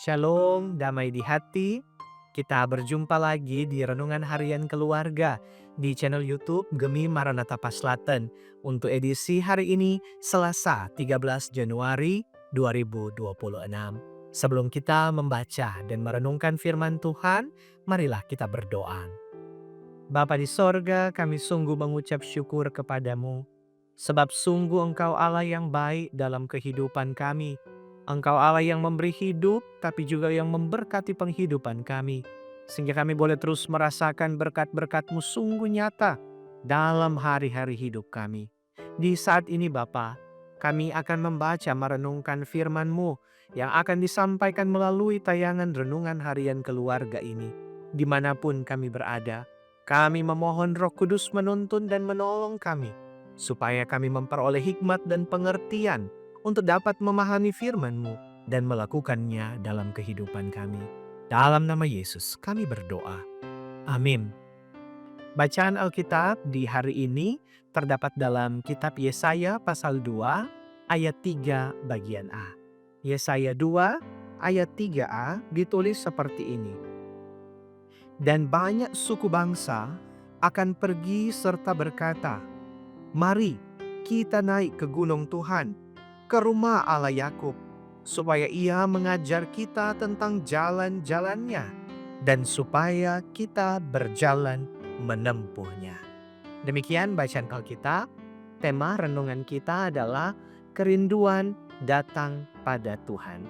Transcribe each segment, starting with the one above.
Shalom, damai di hati. Kita berjumpa lagi di Renungan Harian Keluarga di channel YouTube Gemi Maranatha Paslaten untuk edisi hari ini Selasa 13 Januari 2026. Sebelum kita membaca dan merenungkan firman Tuhan, marilah kita berdoa. Bapa di sorga, kami sungguh mengucap syukur kepadamu, sebab sungguh Engkau Allah yang baik dalam kehidupan kami. Engkau Allah yang memberi hidup, tapi juga yang memberkati penghidupan kami. Sehingga kami boleh terus merasakan berkat-berkat-Mu sungguh nyata dalam hari-hari hidup kami. Di saat ini Bapa, kami akan membaca merenungkan firman-Mu yang akan disampaikan melalui tayangan Renungan Harian Keluarga ini. Dimanapun kami berada, kami memohon Roh Kudus menuntun dan menolong kami, supaya kami memperoleh hikmat dan pengertian untuk dapat memahami firman-Mu dan melakukannya dalam kehidupan kami. Dalam nama Yesus kami berdoa. Amin. Bacaan Alkitab di hari ini terdapat dalam kitab Yesaya pasal 2 ayat 3 bagian A. Yesaya 2 ayat 3a ditulis seperti ini. Dan banyak suku bangsa akan pergi serta berkata, "Mari kita naik ke gunung Tuhan, ke rumah Allah Yakub, supaya Ia mengajar kita tentang jalan-jalannya, dan supaya kita berjalan menempuhnya." Demikian bacaan Alkitab. Tema renungan kita adalah kerinduan datang pada Tuhan.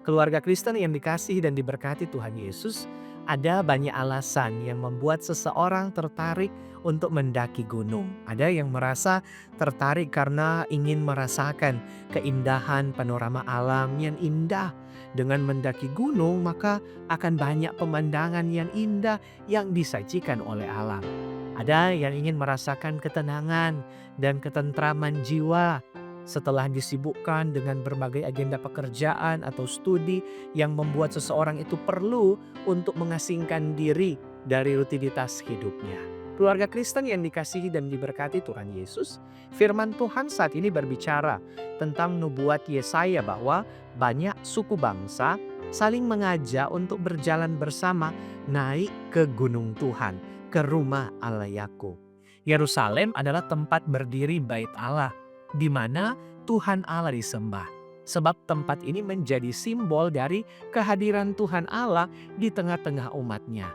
Keluarga Kristen yang dikasihi dan diberkati Tuhan Yesus, ada banyak alasan yang membuat seseorang tertarik untuk mendaki gunung. Ada yang merasa tertarik karena ingin merasakan keindahan panorama alam yang indah. Dengan mendaki gunung, maka akan banyak pemandangan yang indah yang disajikan oleh alam. Ada yang ingin merasakan ketenangan dan ketentraman jiwa setelah disibukkan dengan berbagai agenda pekerjaan atau studi yang membuat seseorang itu perlu untuk mengasingkan diri dari rutinitas hidupnya. Keluarga Kristen yang dikasihi dan diberkati Tuhan Yesus, firman Tuhan saat ini berbicara tentang nubuat Yesaya bahwa banyak suku bangsa saling mengajak untuk berjalan bersama naik ke gunung Tuhan, ke rumah Allah Yakub. Yerusalem adalah tempat berdiri Bait Allah, di mana Tuhan Allah disembah. Sebab tempat ini menjadi simbol dari kehadiran Tuhan Allah di tengah-tengah umatnya.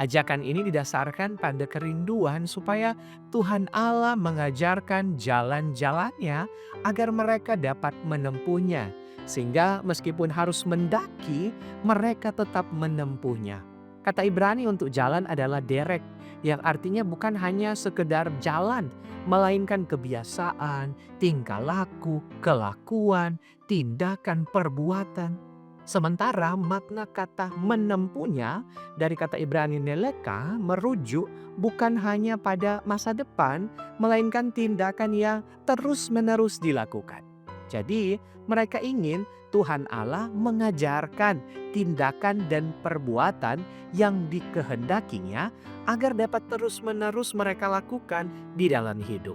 Ajakan ini didasarkan pada kerinduan supaya Tuhan Allah mengajarkan jalan-jalannya agar mereka dapat menempuhnya. Sehingga meskipun harus mendaki, mereka tetap menempuhnya. Kata Ibrani untuk jalan adalah derek, yang artinya bukan hanya sekedar jalan, melainkan kebiasaan, tingkah laku, kelakuan, tindakan, perbuatan. Sementara makna kata menempuhnya dari kata Ibrani neleka merujuk bukan hanya pada masa depan, melainkan tindakan yang terus-menerus dilakukan. Jadi mereka ingin Tuhan Allah mengajarkan tindakan dan perbuatan yang dikehendakinya agar dapat terus-menerus mereka lakukan di dalam hidup.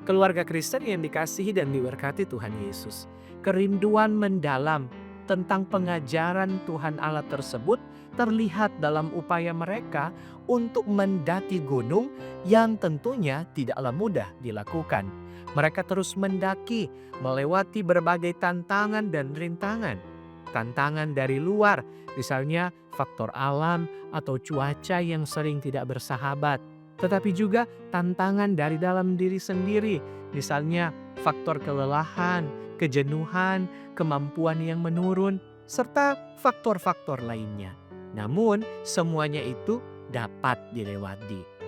Keluarga Kristen yang dikasihi dan diberkati Tuhan Yesus, kerinduan mendalam tentang pengajaran Tuhan Allah tersebut terlihat dalam upaya mereka untuk mendaki gunung yang tentunya tidaklah mudah dilakukan. Mereka terus mendaki, melewati berbagai tantangan dan rintangan. Tantangan dari luar, misalnya faktor alam atau cuaca yang sering tidak bersahabat. Tetapi juga tantangan dari dalam diri sendiri, misalnya faktor kelelahan, kejenuhan, kemampuan yang menurun, serta faktor-faktor lainnya. Namun semuanya itu dapat dilewati.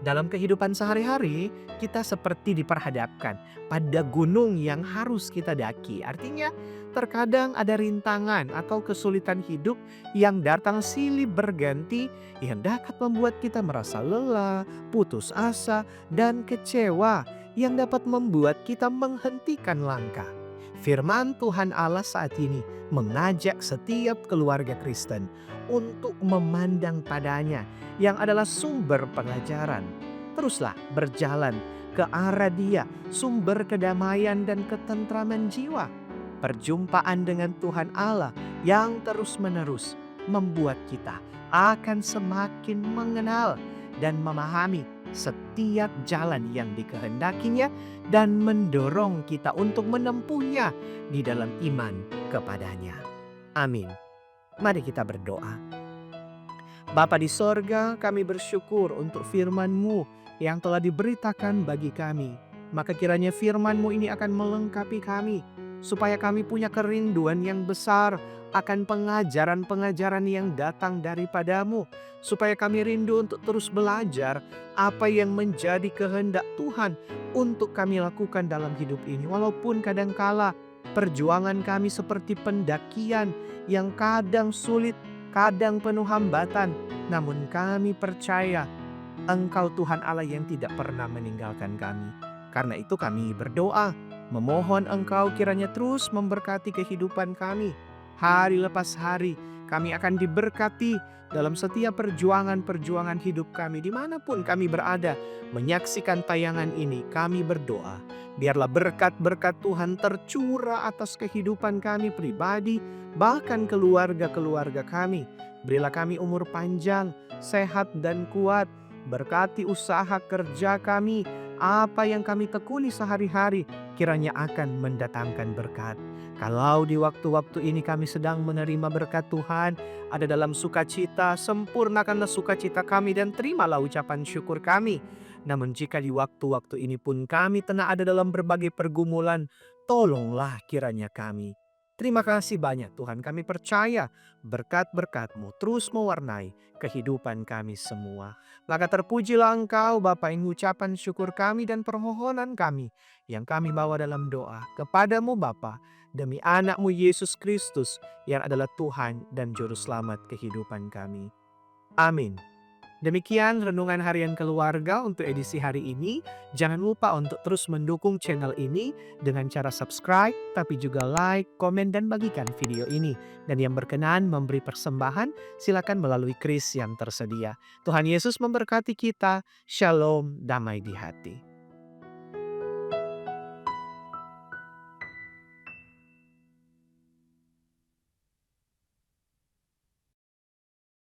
Dalam kehidupan sehari-hari, kita seperti diperhadapkan pada gunung yang harus kita daki. Artinya, terkadang ada rintangan atau kesulitan hidup yang datang silih berganti yang dapat membuat kita merasa lelah, putus asa, dan kecewa yang dapat membuat kita menghentikan langkah. Firman Tuhan Allah saat ini mengajak setiap keluarga Kristen untuk memandang padanya yang adalah sumber pengajaran. Teruslah berjalan ke arah Dia, sumber kedamaian dan ketentraman jiwa. Perjumpaan dengan Tuhan Allah yang terus-menerus membuat kita akan semakin mengenal dan memahami setiap jalan yang dikehendakinya dan mendorong kita untuk menempuhnya di dalam iman kepadanya. Amin. Mari kita berdoa. Bapa di sorga, kami bersyukur untuk firman-Mu yang telah diberitakan bagi kami. Maka kiranya firman-Mu ini akan melengkapi kami, supaya kami punya kerinduan yang besar akan pengajaran-pengajaran yang datang daripadamu, supaya kami rindu untuk terus belajar apa yang menjadi kehendak Tuhan untuk kami lakukan dalam hidup ini. Walaupun kadangkala perjuangan kami seperti pendakian yang kadang sulit, kadang penuh hambatan, namun kami percaya Engkau Tuhan Allah yang tidak pernah meninggalkan kami. Karena itu kami berdoa, memohon Engkau kiranya terus memberkati kehidupan kami. Hari lepas hari kami akan diberkati dalam setiap perjuangan-perjuangan hidup kami dimanapun kami berada. Menyaksikan tayangan ini kami berdoa, biarlah berkat-berkat Tuhan tercurah atas kehidupan kami pribadi, bahkan keluarga-keluarga kami. Berilah kami umur panjang, sehat dan kuat. Berkati usaha kerja kami, apa yang kami tekuni sehari-hari kiranya akan mendatangkan berkat. Kalau di waktu-waktu ini kami sedang menerima berkat Tuhan, ada dalam sukacita, sempurnakanlah sukacita kami dan terimalah ucapan syukur kami. Namun jika di waktu-waktu ini pun kami tengah ada dalam berbagai pergumulan, tolonglah kiranya kami. Terima kasih banyak Tuhan, kami percaya berkat-berkat-Mu terus mewarnai kehidupan kami semua. Maka terpujilah Engkau Bapa yang ucapan syukur kami dan permohonan kami yang kami bawa dalam doa kepadamu Bapa, demi anak-Mu Yesus Kristus yang adalah Tuhan dan Juru Selamat kehidupan kami. Amin. Demikian renungan harian keluarga untuk edisi hari ini. Jangan lupa untuk terus mendukung channel ini dengan cara subscribe, tapi juga like, komen, dan bagikan video ini. Dan yang berkenan memberi persembahan, silakan melalui kris yang tersedia. Tuhan Yesus memberkati kita. Shalom, damai di hati.